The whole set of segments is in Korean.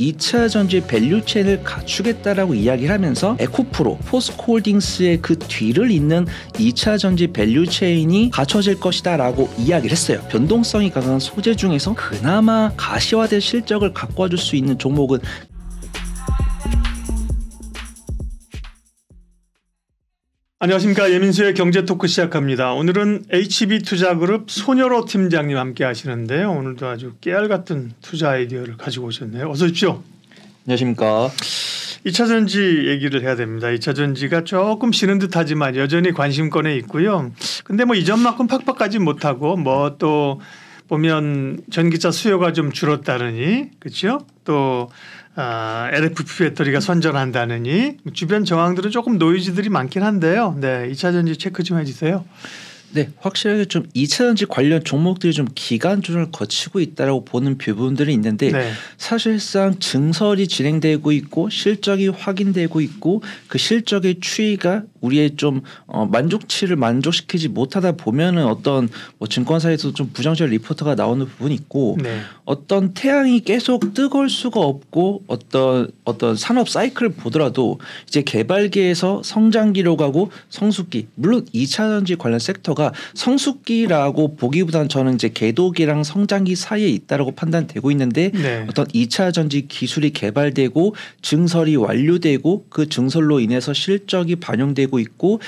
2차 전지 밸류 체인을 갖추겠다라고 이야기를 하면서 에코프로, 포스코홀딩스의 그 뒤를 잇는 2차 전지 밸류 체인이 갖춰질 것이다 라고 이야기를 했어요. 변동성이 강한 소재 중에서 그나마 가시화된 실적을 갖고 와줄 수 있는 종목은 안녕하십니까. 예민수의 경제토크 시작합니다. 오늘은 HB투자그룹 손여로 팀장님 함께 하시는데요. 오늘도 아주 깨알같은 투자 아이디어를 가지고 오셨네요. 어서 오십시오. 안녕하십니까. 2차 전지 얘기를 해야 됩니다. 2차 전지가 조금 쉬는 듯하지만 여전히 관심권에 있고요. 근데 뭐 이전만큼 팍팍하지 못하고 뭐 또 보면 전기차 수요가 좀 줄었다느니 그렇죠? 또 LFP 배터리가 선전한다느니 주변 정황들은 조금 노이즈들이 많긴 한데요. 네, 2차 전지 체크 좀 해주세요. 네, 확실하게 좀 2차 전지 관련 종목들이 좀 기간 조정을 거치고 있다라고 보는 부분들이 있는데 네. 사실상 증설이 진행되고 있고 실적이 확인되고 있고 그 실적의 추이가 우리의 좀 만족치를 만족시키지 못하다 보면은 어떤 뭐 증권사에서 좀 부정적 리포트가 나오는 부분이 있고 네. 어떤 태양이 계속 뜨거울 수가 없고 어떤 산업 사이클을 보더라도 이제 개발기에서 성장기로 가고 성숙기, 물론 2차 전지 관련 섹터가 성숙기라고 보기보다는 저는 이제 궤도기랑 성장기 사이에 있다라고 판단되고 있는데 네. 어떤 2차 전지 기술이 개발되고 증설이 완료되고 그 증설로 인해서 실적이 반영되고 있고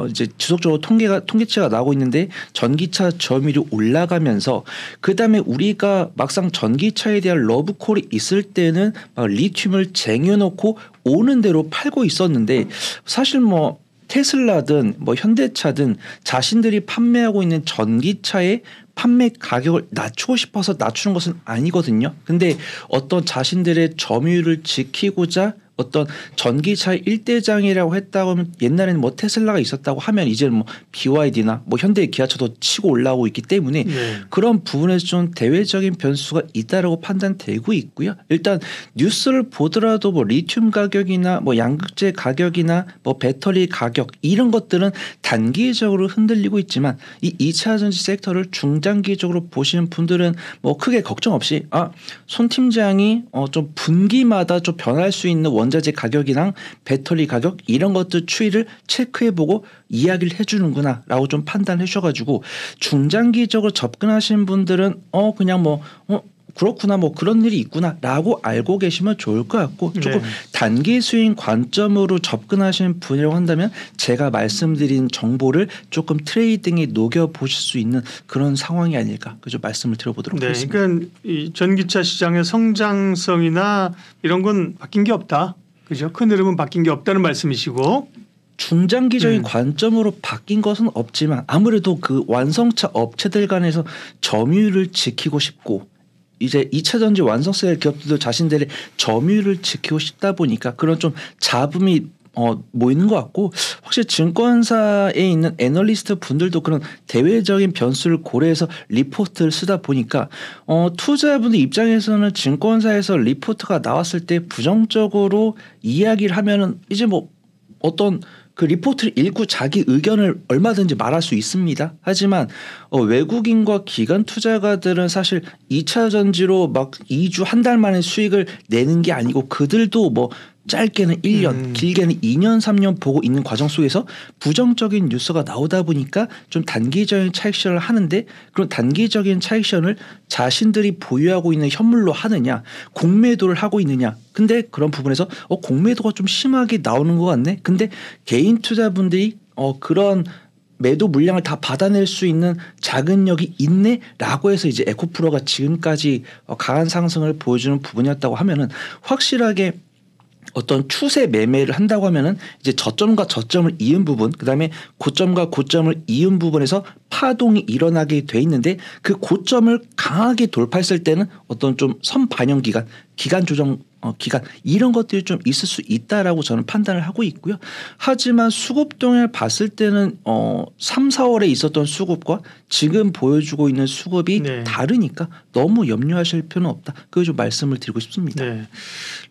이제 지속적으로 통계치가 나오고 있는데 전기차 점유율이 올라가면서 그다음에 우리가 막상 전기차에 대한 러브콜이 있을 때는 막 리튬을 쟁여놓고 오는 대로 팔고 있었는데 사실 뭐 테슬라든 뭐 현대차든 자신들이 판매하고 있는 전기차의 판매 가격을 낮추고 싶어서 낮추는 것은 아니거든요. 근데 어떤 자신들의 점유율을 지키고자 어떤 전기차의 일대장이라고 했다고 하면 옛날에는 뭐 테슬라가 있었다고 하면 이제는 뭐 BYD나 뭐 현대 기아차도 치고 올라오고 있기 때문에 그런 부분에서 좀 대외적인 변수가 있다라고 판단되고 있고요. 일단 뉴스를 보더라도 뭐 리튬 가격이나 뭐 양극재 가격이나 뭐 배터리 가격 이런 것들은 단기적으로 흔들리고 있지만 이 2차 전지 섹터를 중장기적으로 보시는 분들은 뭐 크게 걱정 없이 손 팀장이 좀 분기마다 좀 변할 수 있는 원자재 가격이랑 배터리 가격 이런 것들 추이를 체크해보고 이야기를 해주는구나 라고 좀 판단해 주셔가지고 중장기적으로 접근하시는 분들은 그냥 뭐 그렇구나 뭐 그런 일이 있구나 라고 알고 계시면 좋을 것 같고 조금 단기 수익 관점으로 접근하시는 분이라고 한다면 제가 말씀드린 정보를 조금 트레이딩에 녹여보실 수 있는 그런 상황이 아닐까 그저 말씀을 드려보도록 하겠습니다. 그러니까 이 전기차 시장의 성장성이나 이런 건 바뀐 게 없다. 그죠? 큰 흐름은 바뀐 게 없다는 말씀이시고 중장기적인 관점으로 바뀐 것은 없지만 아무래도 그 완성차 업체들 간에서 점유율을 지키고 싶고 이제 2차 전지 완성세 기업들도 자신들의 점유율을 지키고 싶다 보니까 그런 좀 잡음이 모이는 것 같고 확실히 증권사에 있는 애널리스트 분들도 그런 대외적인 변수를 고려해서 리포트를 쓰다 보니까 투자자분들 입장에서는 증권사에서 리포트가 나왔을 때 부정적으로 이야기를 하면은 이제 뭐 어떤 그 리포트를 읽고 자기 의견을 얼마든지 말할 수 있습니다. 하지만 외국인과 기관 투자가들은 사실 2차 전지로 막 2주 한 달 만에 수익을 내는 게 아니고 그들도 뭐 짧게는 1년 길게는 2년 3년 보고 있는 과정 속에서 부정적인 뉴스가 나오다 보니까 좀 단기적인 차익 실현을 하는데 그런 단기적인 차익 실현을 자신들이 보유하고 있는 현물로 하느냐 공매도를 하고 있느냐 근데 그런 부분에서 공매도가 좀 심하게 나오는 것 같네 근데 개인 투자분들이 그런 매도 물량을 다 받아낼 수 있는 자금력이 있네라고 해서 이제 에코프로가 지금까지 강한 상승을 보여주는 부분이었다고 하면은 확실하게 어떤 추세 매매를 한다고 하면은 이제 저점과 저점을 이은 부분, 그다음에 고점과 고점을 이은 부분에서 파동이 일어나게 돼 있는데 그 고점을 강하게 돌파했을 때는 어떤 좀 선반영 기간 조정 기간 이런 것들이 좀 있을 수 있다라고 저는 판단을 하고 있고요. 하지만 수급 동향을 봤을 때는 3, 4월에 있었던 수급과 지금 보여주고 있는 수급이 다르니까 너무 염려하실 필요는 없다. 그걸 좀 말씀을 드리고 싶습니다. 네.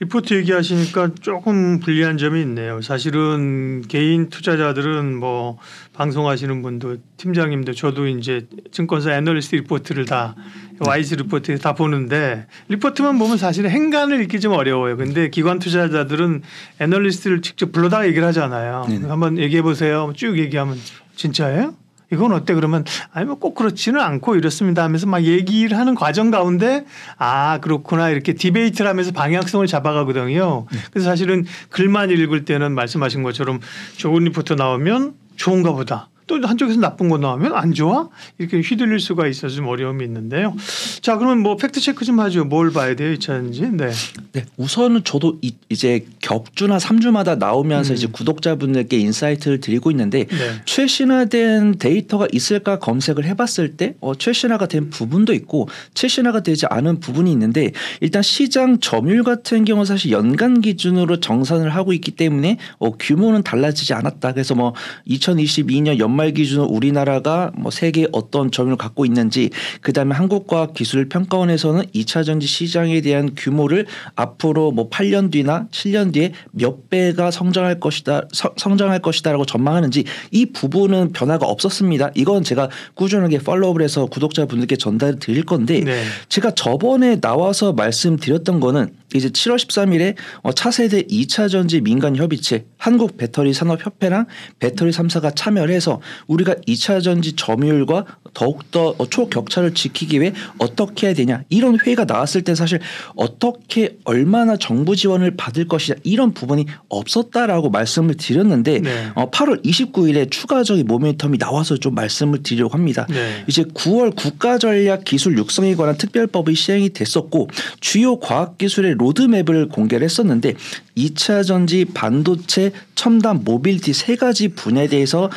리포트 얘기하시니까 조금 불리한 점이 있네요. 사실은 개인 투자자들은 뭐 방송하시는 분도 팀장님도 저도 이제 증권사 애널리스트 리포트를 다 와이즈 리포트 다 보는데 리포트만 보면 사실은 행간을 읽기 좀 어려워요. 근데 기관 투자자들은 애널리스트를 직접 불러다가 얘기를 하잖아요. 한번 얘기해 보세요. 쭉 얘기하면 진짜예요? 이건 어때? 그러면 아니 뭐 꼭 그렇지는 않고 이렇습니다 하면서 막 얘기를 하는 과정 가운데 아 그렇구나 이렇게 디베이트를 하면서 방향성을 잡아가거든요. 그래서 사실은 글만 읽을 때는 말씀하신 것처럼 좋은 리포트 나오면 좋은가 보다. 또 한쪽에서 나쁜 거 나오면 안 좋아? 이렇게 휘둘릴 수가 있어서 좀 어려움이 있는데요. 자, 그러면 뭐 팩트 체크 좀 하죠. 뭘 봐야 돼요, 2차전지? 네. 네, 우선은 저도 이제 격주나 3주마다 나오면서 이제 구독자분들께 인사이트를 드리고 있는데 최신화된 데이터가 있을까 검색을 해봤을 때 최신화가 된 부분도 있고 최신화가 되지 않은 부분이 있는데 일단 시장 점유율 같은 경우는 사실 연간 기준으로 정산을 하고 있기 때문에 규모는 달라지지 않았다. 그래서 뭐 2022년 연말 기준으로 우리나라가 뭐 세계 어떤 점유율을 갖고 있는지 그다음에 한국과학기술평가원에서는 2차 전지 시장에 대한 규모를 앞으로 뭐 8년 뒤나 7년 뒤에 몇 배가 성장할 것이다라고 전망하는지 이 부분은 변화가 없었습니다. 이건 제가 꾸준하게 팔로우를 해서 구독자분들께 전달을 드릴 건데 제가 저번에 나와서 말씀드렸던 거는 이제 7월 13일에 차세대 2차 전지 민간 협의체 한국 배터리 산업협회랑 배터리 3사가 참여를 해서 우리가 2차 전지 점유율과 더욱더 초격차를 지키기 위해 어떻게 해야 되냐 이런 회의가 나왔을 때 사실 어떻게 얼마나 정부 지원을 받을 것이냐 이런 부분이 없었다라고 말씀을 드렸는데 8월 29일에 추가적인 모멘텀이 나와서 좀 말씀을 드리려고 합니다. 이제 9월 국가전략 기술 육성에 관한 특별법이 시행이 됐었고 주요 과학기술의 로드맵을 공개를 했었는데 2차 전지, 반도체, 첨단 모빌리티 세 가지 분야에 대해서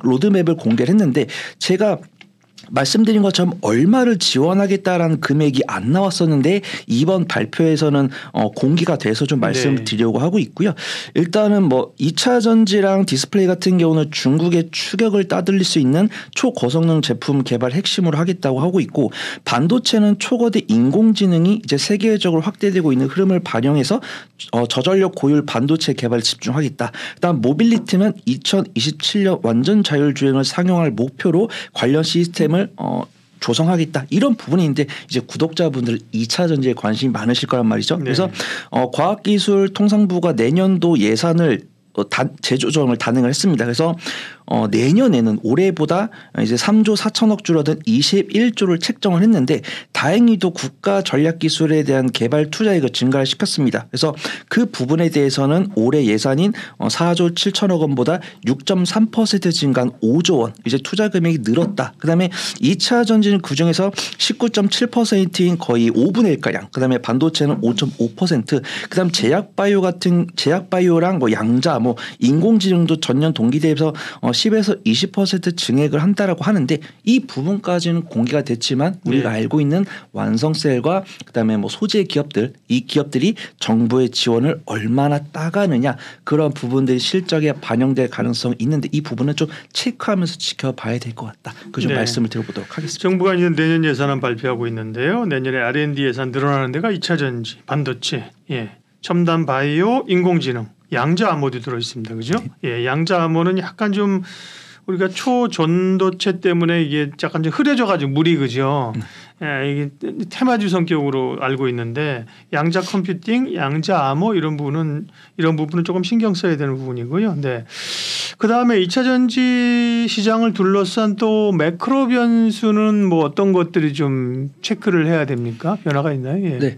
로드맵을 공개를 했는데 제가 말씀드린 것처럼 얼마를 지원하겠다라는 금액이 안 나왔었는데 이번 발표에서는 공개가 돼서 좀 말씀을 드리려고 하고 있고요. 일단은 뭐 2차 전지랑 디스플레이 같은 경우는 중국의 추격을 따돌릴 수 있는 초고성능 제품 개발 핵심으로 하겠다고 하고 있고 반도체는 초거대 인공지능이 이제 세계적으로 확대되고 있는 흐름을 반영해서 저전력 고율 반도체 개발에 집중하겠다. 그다음 모빌리티는 2027년 완전 자율주행을 상용할 목표로 관련 시스템을 조성하겠다 이런 부분인데 이제 구독자분들 2차 전지에 관심이 많으실 거란 말이죠. 그래서 과학기술통상부가 내년도 예산을 재조정을 단행을 했습니다. 그래서 내년에는 올해보다 이제 3조 4천억 줄어든 21조를 책정을 했는데 다행히도 국가 전략 기술에 대한 개발 투자액을 증가를 시켰습니다. 그래서 그 부분에 대해서는 올해 예산인 4조 7천억 원보다 6.3% 증가한 5조 원 이제 투자 금액이 늘었다. 그다음에 2차 전지는 그중에서 19.7%인 거의 5분의 1가량. 그다음에 반도체는 5.5%. 그다음 제약바이오랑 뭐 양자 뭐 인공지능도 전년 동기 대비해서 10에서 20% 증액을 한다라고 하는데 이 부분까지는 공개가 됐지만 우리가 알고 있는 완성셀과 그다음에 뭐 소재 기업들 이 기업들이 정부의 지원을 얼마나 따가느냐 그런 부분들이 실적에 반영될 가능성이 있는데 이 부분은 좀 체크하면서 지켜봐야 될 것 같다. 그 좀 말씀을 드려보도록 하겠습니다. 정부가 이제 내년 예산안 발표하고 있는데요. 내년에 R&D 예산 늘어나는 데가 2차 전지, 반도체, 첨단 바이오, 인공지능. 양자 암호도 들어 있습니다. 그죠? 양자 암호는 약간 좀 우리가 초전도체 때문에 이게 약간 좀 흐려져 가지고 물이 그죠? 이게 테마주 성격으로 알고 있는데 양자 컴퓨팅, 양자 암호 이런 부분은 조금 신경 써야 되는 부분이고요. 네. 그다음에 2차 전지 시장을 둘러싼 또 매크로 변수는 뭐 어떤 것들이 좀 체크를 해야 됩니까? 변화가 있나요? 네.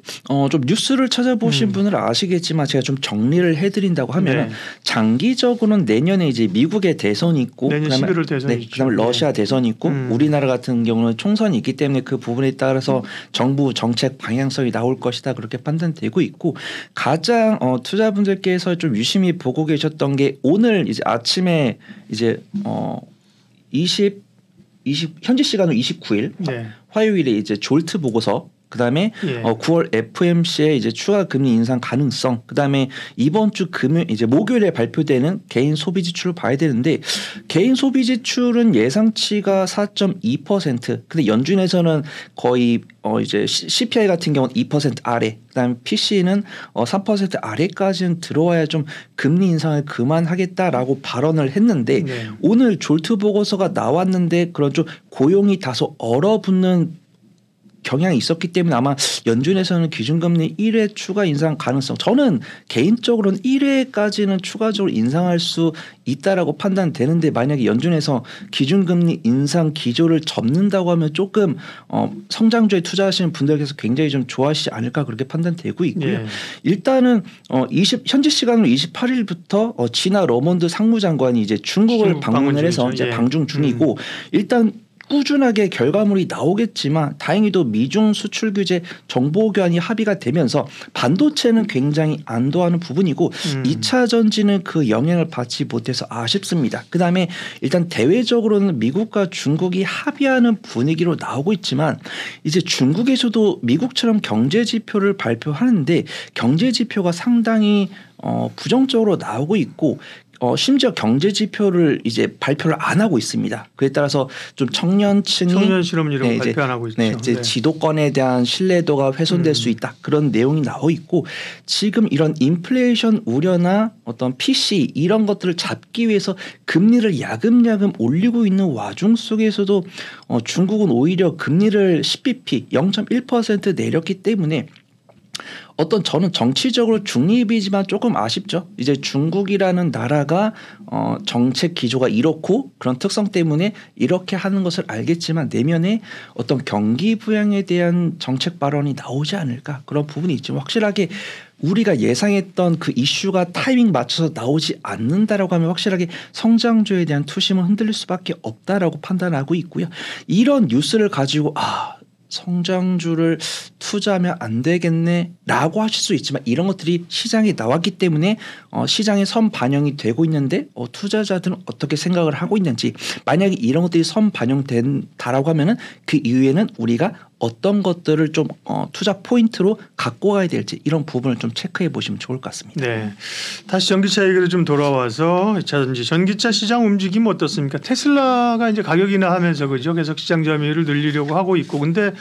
좀 뉴스를 찾아보신 분은 아시겠지만 제가 좀 정리를 해드린다고 하면 장기적으로는 내년에 이제 미국의 대선이 있고 내년 11월 대선이 있죠. 그다음에 러시아 대선이 있고 우리나라 같은 경우는 총선이 있기 때문에 그 부분에 따라서 정부 정책 방향성이 나올 것이다 그렇게 판단되고 있고 가장 투자분들께서 좀 유심히 보고 계셨던 게 오늘 이제 아침에 이제 20 현지 시간으로 29일 화요일에 이제 졸트 보고서 그다음에 예. 9월 FOMC의 이제 추가 금리 인상 가능성, 그다음에 이번 주 이제 목요일에 발표되는 개인 소비 지출을 봐야 되는데 개인 소비 지출은 예상치가 4.2%. 근데 연준에서는 거의 이제 CPI 같은 경우는 2% 아래, 그다음에 PC는 3% 아래까지는 들어와야 좀 금리 인상을 그만하겠다라고 발언을 했는데 네. 오늘 졸트 보고서가 나왔는데 그런 좀 고용이 다소 얼어붙는 경향이 있었기 때문에 아마 연준에서는 기준금리 1회 추가 인상 가능성, 저는 개인적으로는 1회까지는 추가적으로 인상할 수 있다라고 판단되는데 만약에 연준에서 기준금리 인상 기조를 접는다고 하면 조금 성장주에 투자하시는 분들께서 굉장히 좀 좋아하시지 않을까 그렇게 판단되고 있고요. 예. 일단은 현지 시간으로 28일부터 지나 러몬드 상무장관이 이제 중국을 방문을 해서 이제 예. 방중 중이고 일단 꾸준하게 결과물이 나오겠지만 다행히도 미중 수출 규제 정보 교환이 합의가 되면서 반도체는 굉장히 안도하는 부분이고 2차 전지는 그 영향을 받지 못해서 아쉽습니다. 그다음에 일단 대외적으로는 미국과 중국이 합의하는 분위기로 나오고 있지만 이제 중국에서도 미국처럼 경제 지표를 발표하는데 경제 지표가 상당히 부정적으로 나오고 있고 심지어 경제 지표를 이제 발표를 안 하고 있습니다. 그에 따라서 좀 청년 실험 이런 거 발표 안 하고 있죠. 이제 지도권에 대한 신뢰도가 훼손될 수 있다. 그런 내용이 나오고 있고 지금 이런 인플레이션 우려나 어떤 PC 이런 것들을 잡기 위해서 금리를 야금야금 올리고 있는 와중 속에서도 중국은 오히려 금리를 10bp 0.1% 내렸기 때문에 저는 정치적으로 중립이지만 조금 아쉽죠. 이제 중국이라는 나라가 정책 기조가 이렇고 그런 특성 때문에 이렇게 하는 것을 알겠지만 내면에 어떤 경기 부양에 대한 정책 발언이 나오지 않을까 그런 부분이 있지만 확실하게 우리가 예상했던 그 이슈가 타이밍 맞춰서 나오지 않는다라고 하면 확실하게 성장주에 대한 투심은 흔들릴 수밖에 없다라고 판단하고 있고요. 이런 뉴스를 가지고 성장주를 투자하면 안 되겠네라고 하실 수 있지만 이런 것들이 시장에 나왔기 때문에 시장에 선 반영이 되고 있는데 투자자들은 어떻게 생각을 하고 있는지 만약에 이런 것들이 선 반영된다라고 하면은 그 이후에는 우리가 어떤 것들을 좀 투자 포인트로 갖고 가야 될지 이런 부분을 좀 체크해 보시면 좋을 것 같습니다. 네, 다시 전기차 얘기를 좀 돌아와서 전기차 시장 움직임 어떻습니까? 테슬라가 이제 가격 인하하면서 그죠? 계속 시장 점유율을 늘리려고 하고 있고, 근데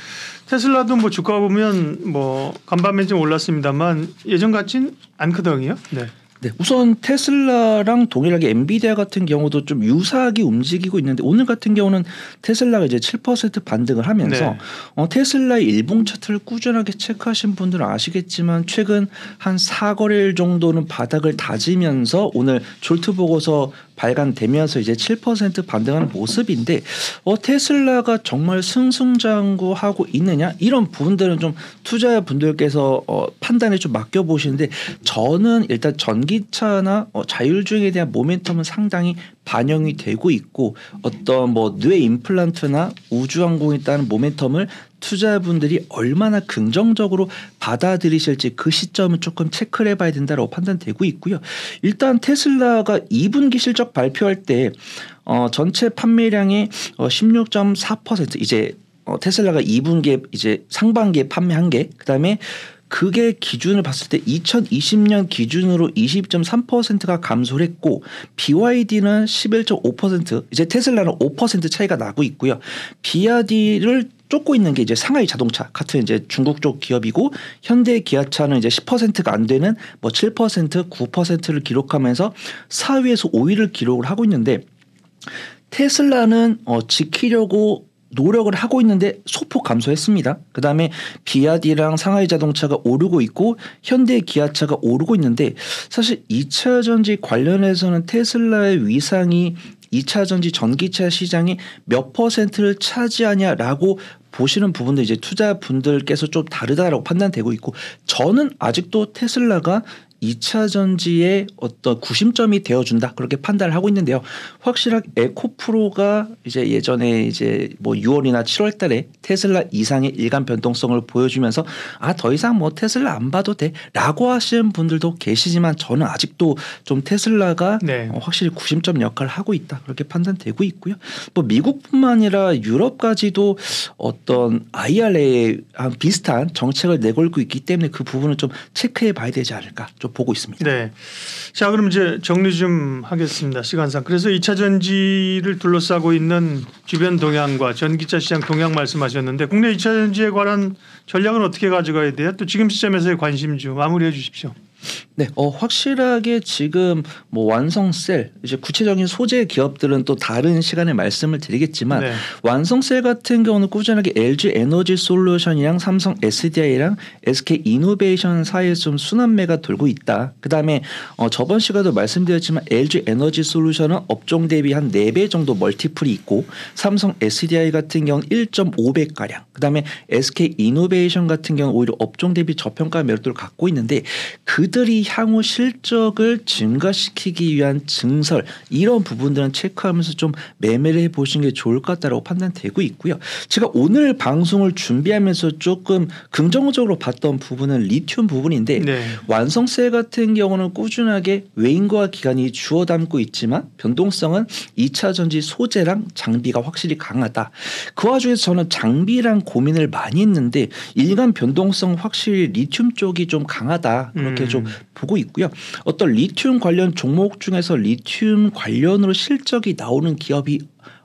테슬라도 뭐 주가 보면 뭐 간밤에 좀 올랐습니다만 예전 같진 않거든요. 네. 네, 우선 테슬라랑 동일하게 엔비디아 같은 경우도 좀 유사하게 움직이고 있는데 오늘 같은 경우는 테슬라가 이제 7% 반등을 하면서 테슬라의 일봉 차트를 꾸준하게 체크하신 분들은 아시겠지만 최근 한 4거래일 정도는 바닥을 다지면서 오늘 졸트 보고서 발간되면서 이제 7% 반등하는 모습인데 테슬라가 정말 승승장구하고 있느냐 이런 부분들은 좀 투자자분들께서 판단에 좀 맡겨보시는데 저는 일단 전기차나 자율주행에 대한 모멘텀은 상당히 반영이 되고 있고 어떤 뇌 임플란트나 우주항공에 따른 모멘텀을 투자자분들이 얼마나 긍정적으로 받아들이실지 그 시점은 조금 체크를 해봐야 된다고 판단되고 있고요. 일단 테슬라가 2분기 실적 발표할 때 전체 판매량의 16.4% 이제 테슬라가 2분기에 이제 상반기에 판매한 게 그다음에 그게 기준을 봤을 때 2020년 기준으로 20.3%가 감소를 했고 BYD는 11.5% 이제 테슬라는 5% 차이가 나고 있고요. BYD를 쫓고 있는 게 이제 상하이 자동차 같은 이제 중국 쪽 기업이고 현대 기아차는 이제 10%가 안 되는 7%, 9%를 기록하면서 4위에서 5위를 기록을 하고 있는데 테슬라는 지키려고 노력을 하고 있는데 소폭 감소했습니다. 그다음에 비아디랑 상하이 자동차가 오르고 있고 현대 기아차가 오르고 있는데 사실 2차 전지 관련해서는 테슬라의 위상이 2차 전지 전기차 시장이 몇 %를 차지하냐라고 보시는 부분도 이제 투자분들께서 좀 다르다라고 판단되고 있고 저는 아직도 테슬라가 2차 전지의 어떤 구심점이 되어준다 그렇게 판단을 하고 있는데요. 확실하게 에코프로가 이제 예전에 이제 뭐 6월이나 7월달에 테슬라 이상의 일간 변동성을 보여주면서 더 이상 뭐 테슬라 안 봐도 돼라고 하시는 분들도 계시지만 저는 아직도 좀 테슬라가 확실히 구심점 역할을 하고 있다 그렇게 판단되고 있고요. 뭐 미국뿐만 아니라 유럽까지도 어떤 IRA에 비슷한 정책을 내걸고 있기 때문에 그 부분은 좀 체크해 봐야 되지 않을까 좀 보고 있습니다. 네. 자, 그럼 이제 정리 좀 하겠습니다. 시간상. 그래서 2차 전지를 둘러싸고 있는 주변 동향과 전기차 시장 동향 말씀하셨는데 국내 2차 전지에 관한 전략은 어떻게 가져가야 돼요? 또 지금 시점에서의 관심주 마무리해 주십시오. 네, 확실하게 지금 뭐 완성셀 이제 구체적인 소재 기업들은 또 다른 시간에 말씀을 드리겠지만 완성셀 같은 경우는 꾸준하게 LG 에너지 솔루션이랑 삼성 SDI랑 SK 이노베이션 사이에서 좀 순환매가 돌고 있다. 그다음에 저번 시간에도 말씀드렸지만 LG 에너지 솔루션은 업종 대비 한 4배 정도 멀티플이 있고 삼성 SDI 같은 경우는 1.5배 가량. 그다음에 SK 이노베이션 같은 경우는 오히려 업종 대비 저평가 매력도를 갖고 있는데 그들이 향후 실적을 증가시키기 위한 증설 이런 부분들은 체크하면서 좀 매매를 해보시는 게 좋을 것 같다고 판단되고 있고요. 제가 오늘 방송을 준비하면서 조금 긍정적으로 봤던 부분은 리튬 부분인데 완성셀 같은 경우는 꾸준하게 외인과 기관이 주워 담고 있지만 변동성은 2차 전지 소재랑 장비가 확실히 강하다. 그 와중에서 저는 장비랑 고민을 많이 했는데 일간 변동성 확실히 리튬 쪽이 좀 강하다. 그렇게 좀 보고 있고요. 어떤 리튬 관련 종목 중에서 리튬 관련으로 실적이 나오는 기업이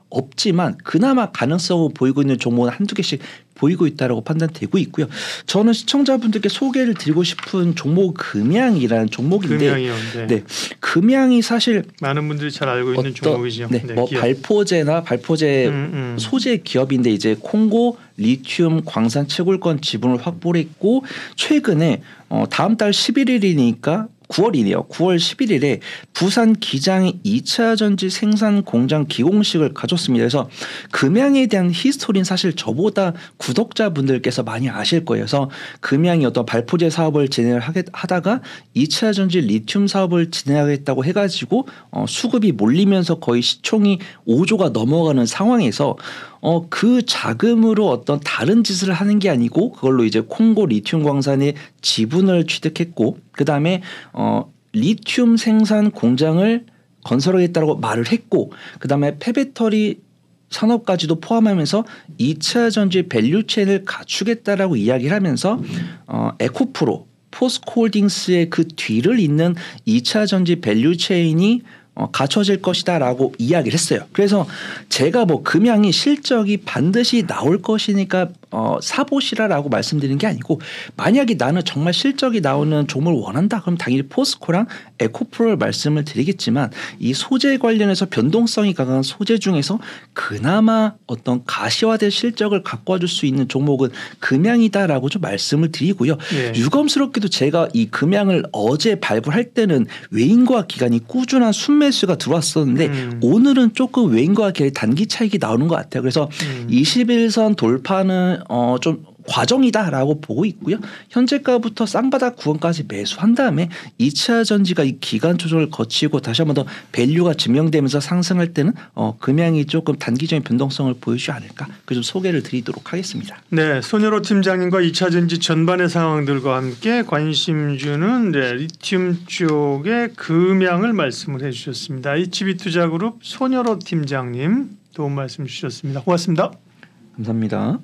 없지만 그나마 가능성을 보이고 있는 종목은 한두 개씩 보이고 있다고 판단되고 있고요. 저는 시청자분들께 소개를 드리고 싶은 종목 금양이라는 종목인데 금양이 사실 많은 분들이 잘 알고 있는 종목이죠. 뭐 발포제나 발포제 소재 기업인데 이제 콩고 리튬 광산 채굴권 지분을 확보를 했고 최근에 다음 달 11일이니까 9월이네요. 9월 11일에 부산 기장에 2차 전지 생산 공장 기공식을 가졌습니다. 그래서 금양에 대한 히스토리는 사실 저보다 구독자분들께서 많이 아실 거예요. 그래서 금양이 어떤 발포제 사업을 진행을 하다가 2차 전지 리튬 사업을 진행하겠다고 해가지고 수급이 몰리면서 거의 시총이 5조가 넘어가는 상황에서 그 자금으로 어떤 다른 짓을 하는 게 아니고 그걸로 이제 콩고 리튬 광산의 지분을 취득했고 그다음에 리튬 생산 공장을 건설하겠다고 말을 했고 그다음에 폐배터리 산업까지도 포함하면서 2차 전지 밸류체인을 갖추겠다라고 이야기를 하면서 에코프로 포스코홀딩스의 그 뒤를 잇는 2차 전지 밸류체인이 갖춰질 것이다라고 이야기를 했어요. 그래서 제가 뭐 금양이 실적이 반드시 나올 것이니까 사보시라라고 말씀드리는 게 아니고 만약에 나는 정말 실적이 나오는 종목을 원한다 그럼 당연히 포스코랑 에코프로를 말씀을 드리겠지만 이 소재 관련해서 변동성이 강한 소재 중에서 그나마 어떤 가시화된 실적을 갖고 와줄 수 있는 종목은 금양이다라고 좀 말씀을 드리고요. 유감스럽게도 제가 이 금양을 어제 발굴할 때는 외인과 기관이 꾸준한 순매수가 들어왔었는데 오늘은 조금 외인과 기관의 단기 차익이 나오는 것 같아요. 그래서 21선 돌파는 좀 과정이다라고 보고 있고요. 현재가부터 쌍바닥 구간까지 매수한 다음에 2차 전지가 이 기간 조정을 거치고 다시 한 번 더 밸류가 증명되면서 상승할 때는 금양이 조금 단기적인 변동성을 보여주지 않을까. 그래서 소개를 드리도록 하겠습니다. 네, 손여로 팀장님과 2차 전지 전반의 상황들과 함께 관심주는 리튬 쪽의 금양을 말씀을 해주셨습니다. HB투자그룹 손여로 팀장님 도움 말씀 주셨습니다. 고맙습니다. 감사합니다.